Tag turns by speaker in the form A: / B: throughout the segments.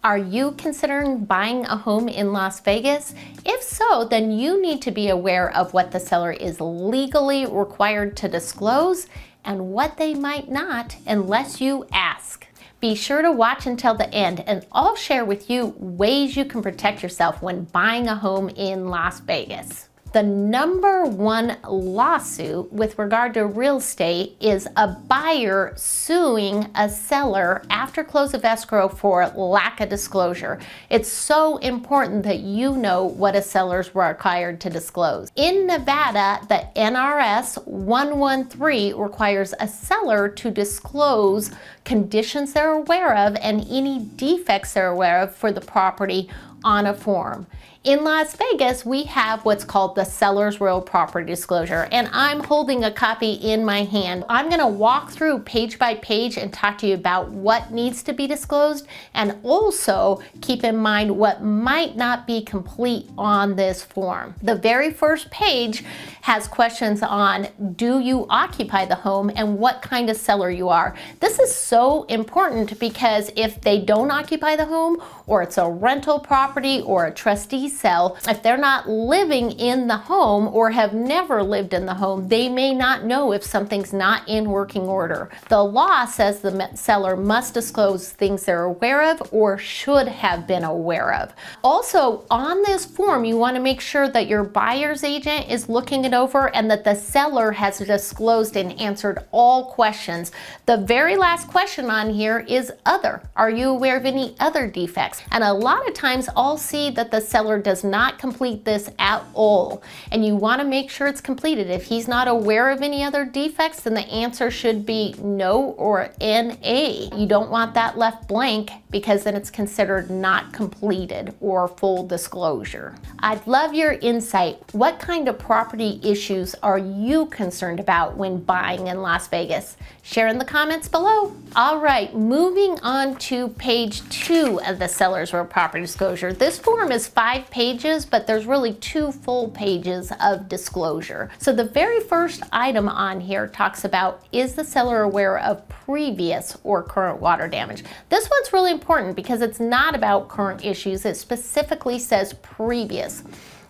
A: Are you considering buying a home in Las Vegas? If so, then you need to be aware of what the seller is legally required to disclose and what they might not unless you ask. Be sure to watch until the end, and I'll share with you ways you can protect yourself when buying a home in Las Vegas. The #1 lawsuit with regard to real estate is a buyer suing a seller after close of escrow for lack of disclosure. It's so important that you know what a seller's required to disclose. In Nevada, the NRS 113 requires a seller to disclose conditions they're aware of and any defects they're aware of for the property on a form. In Las Vegas, we have what's called the seller's real property disclosure, and I'm holding a copy in my hand. I'm gonna walk through page by page and talk to you about what needs to be disclosed, and also keep in mind what might not be complete on this form. The very first page has questions on, do you occupy the home and what kind of seller you are. This is so important because if they don't occupy the home, or it's a rental property or a trustee sell, if they're not living in the home or have never lived in the home, they may not know if something's not in working order. The law says the seller must disclose things they're aware of or should have been aware of. Also, on this form, you want to make sure that your buyer's agent is looking it over and that the seller has disclosed and answered all questions. The very last question on here is other. Are you aware of any other defects? And a lot of times I'll see that the seller does not complete this at all. And you want to make sure it's completed. If he's not aware of any other defects, then the answer should be no or NA. You don't want that left blank because then it's considered not completed or full disclosure. I'd love your insight. What kind of property issues are you concerned about when buying in Las Vegas? Share in the comments below. All right, moving on to page 2 of the seller's real property disclosure. This form is 5 pages, but there's really 2 full pages of disclosure. So the very first item on here talks about, is the seller aware of previous or current water damage? This one's really important because it's not about current issues. It specifically says previous.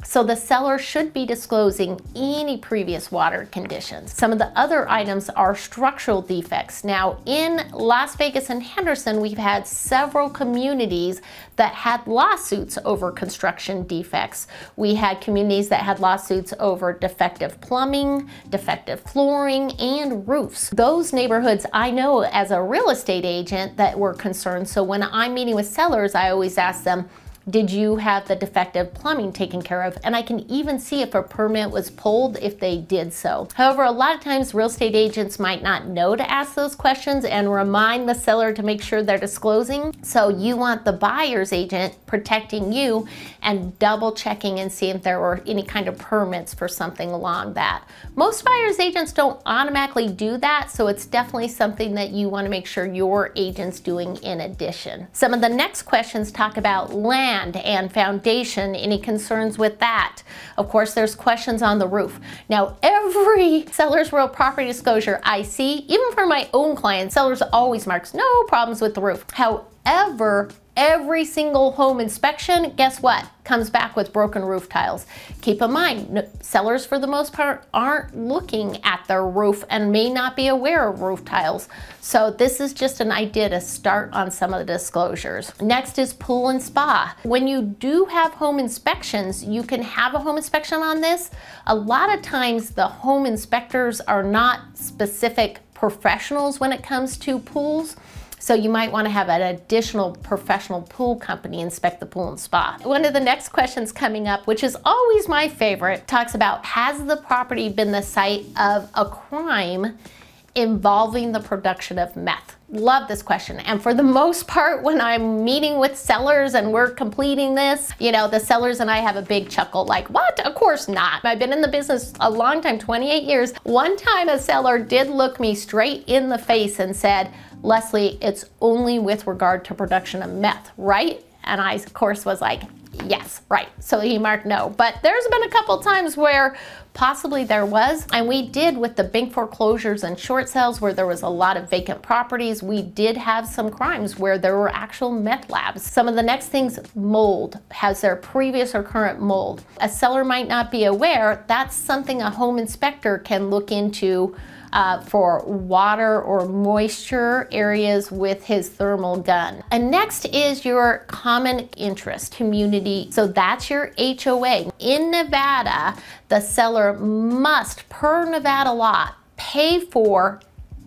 A: So the seller should be disclosing any previous water conditions. Some of the other items are structural defects. Now, in Las Vegas and Henderson, we've had several communities that had lawsuits over construction defects. We had communities that had lawsuits over defective plumbing, defective flooring, and roofs. Those neighborhoods I know as a real estate agent that were concerned. So when I'm meeting with sellers, I always ask them, did you have the defective plumbing taken care of? And I can even see if a permit was pulled if they did so. However, a lot of times real estate agents might not know to ask those questions and remind the seller to make sure they're disclosing. So you want the buyer's agent protecting you and double checking and seeing if there were any kind of permits for something along that. Most buyer's agents don't automatically do that, so it's definitely something that you want to make sure your agent's doing in addition. Some of the next questions talk about land and foundation, any concerns with that. Of course, there's questions on the roof. Now, every seller's real property disclosure I see, even for my own clients, sellers always marks no problems with the roof. However, every single home inspection, guess what? Comes back with broken roof tiles. Keep in mind, sellers for the most part aren't looking at their roof and may not be aware of roof tiles. So this is just an idea to start on some of the disclosures. Next is pool and spa. When you do have home inspections, you can have a home inspection on this. A lot of times the home inspectors are not specific professionals when it comes to pools. So you might want to have an additional professional pool company inspect the pool and spa. One of the next questions coming up, which is always my favorite, talks about, has the property been the site of a crime involving the production of meth? Love this question. And for the most part, when I'm meeting with sellers and we're completing this, you know, the sellers and I have a big chuckle like, what? Of course not. I've been in the business a long time, 28 years. One time a seller did look me straight in the face and said, Leslie, it's only with regard to production of meth, right? And I, of course, was like, Yes, right. So he marked no. But there's been a couple times where possibly there was, and we did with the bank foreclosures and short sales where there was a lot of vacant properties. We did have some crimes where there were actual meth labs. Some of the next things, mold. Has there previous or current mold? A seller might not be aware. That's something a home inspector can look into for water or moisture areas with his thermal gun. And next is your common interest community. So that's your HOA. In Nevada, the seller must, per Nevada law, pay for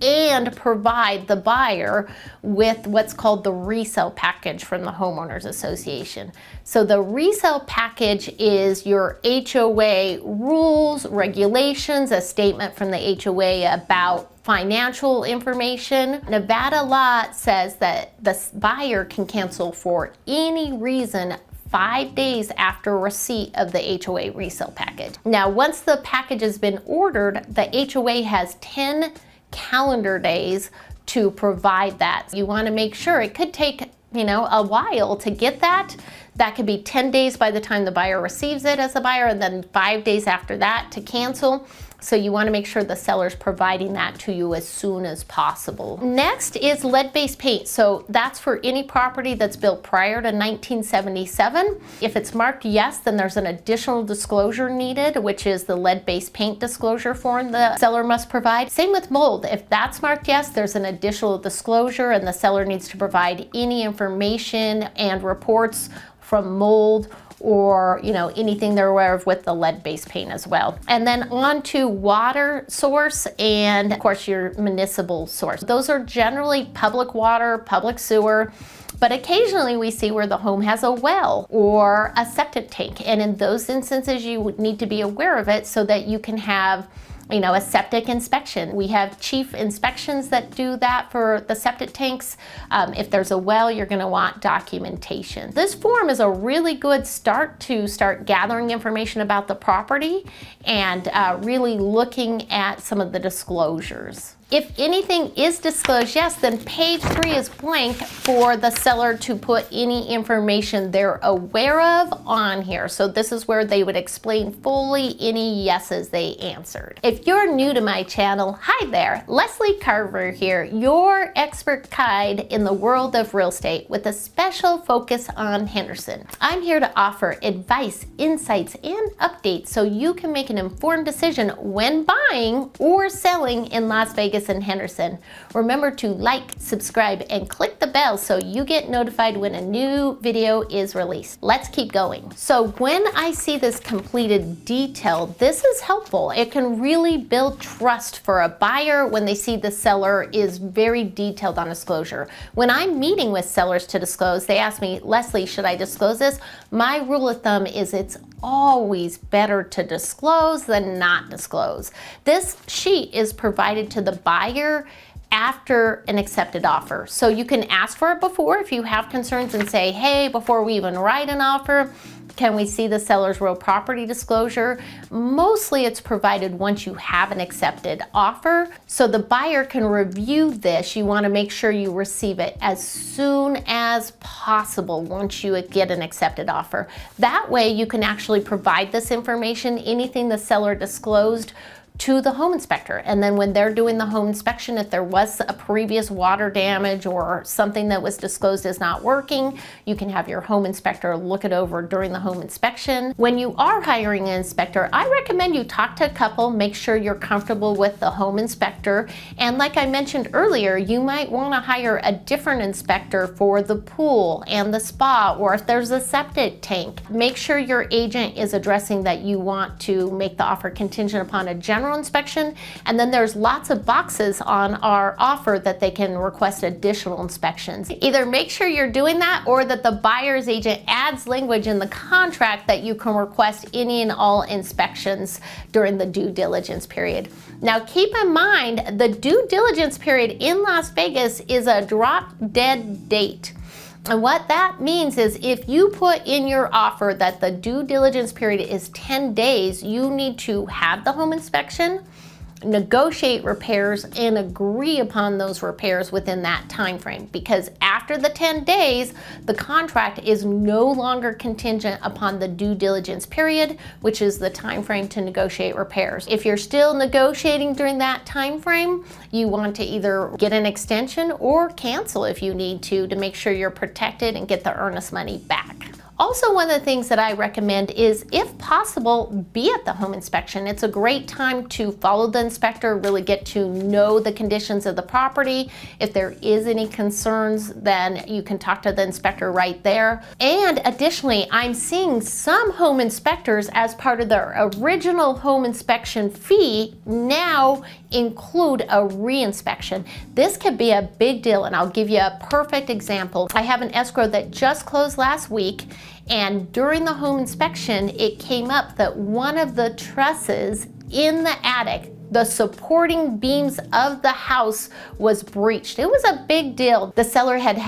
A: and provide the buyer with what's called the resale package from the Homeowners Association. So the resale package is your HOA rules, regulations, a statement from the HOA about financial information. Nevada law says that the buyer can cancel for any reason 5 days after receipt of the HOA resale package. Now, once the package has been ordered, the HOA has 10 calendar days to provide that. You want to make sure. It could take, a while to get that. That could be 10 days by the time the buyer receives it as a buyer, and then 5 days after that to cancel. So you want to make sure the seller's providing that to you as soon as possible. Next is lead-based paint. So that's for any property that's built prior to 1977. If it's marked yes, then there's an additional disclosure needed, which is the lead-based paint disclosure form the seller must provide. Same with mold. If that's marked yes, there's an additional disclosure, and the seller needs to provide any information and reports from mold or anything they're aware of with the lead-based paint as well. And then on to water source and of course your municipal source. Those are generally public water, public sewer, but occasionally we see where the home has a well or a septic tank. And in those instances, you would need to be aware of it so that you can have a septic inspection. We have chief inspections that do that for the septic tanks. If there's a well, you're going to want documentation. This form is a really good start to start gathering information about the property and really looking at some of the disclosures. If anything is disclosed, yes, then page 3 is blank for the seller to put any information they're aware of on here. So this is where they would explain fully any yeses they answered. If you're new to my channel, hi there, Leslie Carver here, your expert guide in the world of real estate with a special focus on Henderson. I'm here to offer advice, insights, and updates so you can make an informed decision when buying or selling in Las Vegas and Henderson. Remember to like, subscribe, and click the bell so you get notified when a new video is released. Let's keep going. So when I see this completed detail, this is helpful. It can really build trust for a buyer when they see the seller is very detailed on disclosure. When I'm meeting with sellers to disclose, they ask me, Leslie, should I disclose this? My rule of thumb is it's always better to disclose than not disclose. This sheet is provided to the buyer after an accepted offer. So you can ask for it before if you have concerns and say, hey, before we even write an offer, can we see the seller's real property disclosure? Mostly it's provided once you have an accepted offer. So the buyer can review this. You want to make sure you receive it as soon as possible once you get an accepted offer. That way you can actually provide this information, anything the seller disclosed, to the home inspector. And then when they're doing the home inspection, if there was a previous water damage or something that was disclosed as not working, you can have your home inspector look it over during the home inspection. When you are hiring an inspector, I recommend you talk to a couple, make sure you're comfortable with the home inspector. And like I mentioned earlier, you might want to hire a different inspector for the pool and the spa, or if there's a septic tank. Make sure your agent is addressing that you want to make the offer contingent upon a general inspection, and then there's lots of boxes on our offer that they can request additional inspections. Either make sure you're doing that or that the buyer's agent adds language in the contract that you can request any and all inspections during the due diligence period. Now keep in mind, the due diligence period in Las Vegas is a drop dead date. And what that means is if you put in your offer that the due diligence period is 10 days, you need to have the home inspection, negotiate repairs and agree upon those repairs within that time frame, because after the 10 days, the contract is no longer contingent upon the due diligence period, which is the time frame to negotiate repairs. If you're still negotiating during that time frame, you want to either get an extension or cancel if you need to make sure you're protected and get the earnest money back. Also, one of the things that I recommend is, if possible, be at the home inspection. It's a great time to follow the inspector, really get to know the conditions of the property. If there is any concerns, then you can talk to the inspector right there. And additionally, I'm seeing some home inspectors, as part of their original home inspection fee, now include a re-inspection. This could be a big deal, and I'll give you a perfect example. I have an escrow that just closed last week, and during the home inspection, it came up that one of the trusses in the attic, the supporting beams of the house, was breached. It was a big deal. The seller had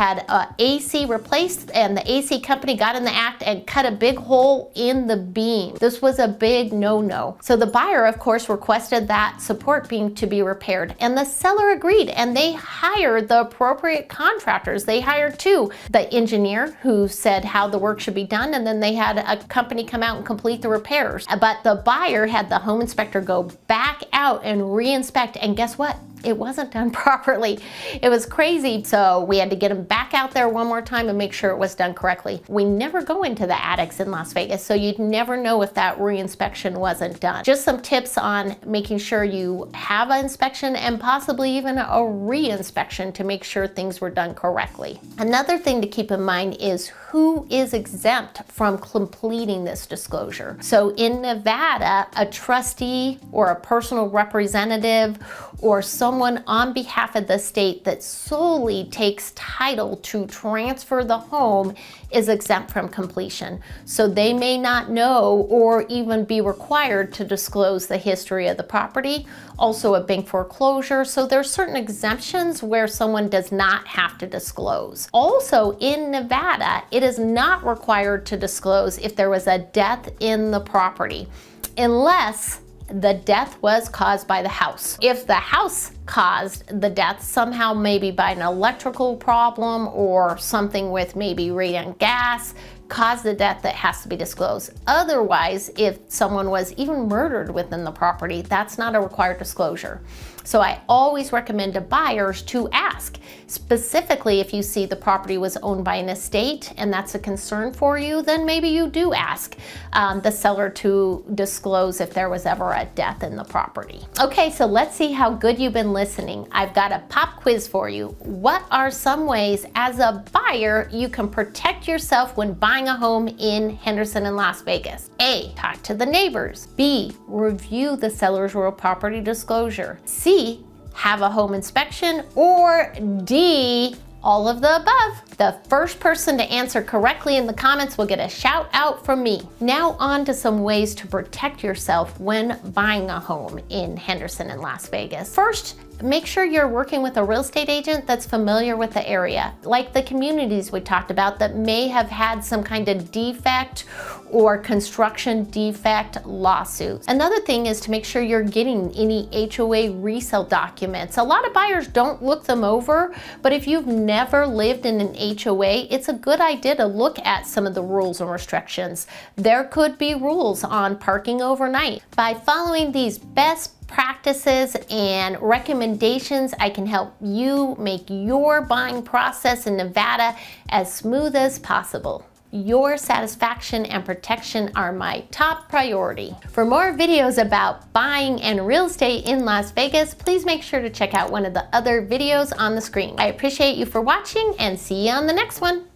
A: AC replaced, and the AC company got in the act and cut a big hole in the beam. This was a big no-no. So the buyer, of course, requested that support beam to be repaired, and the seller agreed, and they hired the appropriate contractors. They hired two, the engineer who said how the work should be done, and then they had a company come out and complete the repairs. But the buyer had the home inspector go back out and re-inspect, and guess what? It wasn't done properly. It was crazy. So we had to get them back out there one more time and make sure it was done correctly. We never go into the attics in Las Vegas, so you'd never know if that re-inspection wasn't done. Just some tips on making sure you have an inspection, and possibly even a re-inspection, to make sure things were done correctly. Another thing to keep in mind is who is exempt from completing this disclosure. So in Nevada, a trustee or a personal representative or someone on behalf of the state that solely takes title to transfer the home is exempt from completion. So they may not know or even be required to disclose the history of the property. Also a bank foreclosure. So there's certain exemptions where someone does not have to disclose. Also in Nevada, it is not required to disclose if there was a death in the property, unless the death was caused by the house. If the house caused the death somehow, maybe by an electrical problem or something with maybe radiant gas, caused the death, that has to be disclosed. Otherwise, if someone was even murdered within the property, that's not a required disclosure. So I always recommend to buyers to ask, specifically if you see the property was owned by an estate and that's a concern for you, then maybe you do ask the seller to disclose if there was ever a death in the property. Okay, so let's see how good you've been listening. I've got a pop quiz for you. What are some ways as a buyer you can protect yourself when buying a home in Henderson and Las Vegas? A, talk to the neighbors. B, review the seller's real property disclosure. C, have a home inspection. Or D, all of the above. The first person to answer correctly in the comments will get a shout out from me. Now on to some ways to protect yourself when buying a home in Henderson and Las Vegas. First, make sure you're working with a real estate agent that's familiar with the area, like the communities we talked about that may have had some kind of defect or construction defect lawsuits. Another thing is to make sure you're getting any HOA resale documents. A lot of buyers don't look them over, but if you've never lived in an HOA, it's a good idea to look at some of the rules and restrictions. There could be rules on parking overnight. By following these best practices and recommendations, I can help you make your buying process in Nevada as smooth as possible. Your satisfaction and protection are my top priority. For more videos about buying and real estate in Las Vegas, please make sure to check out one of the other videos on the screen. I appreciate you for watching and see you on the next one.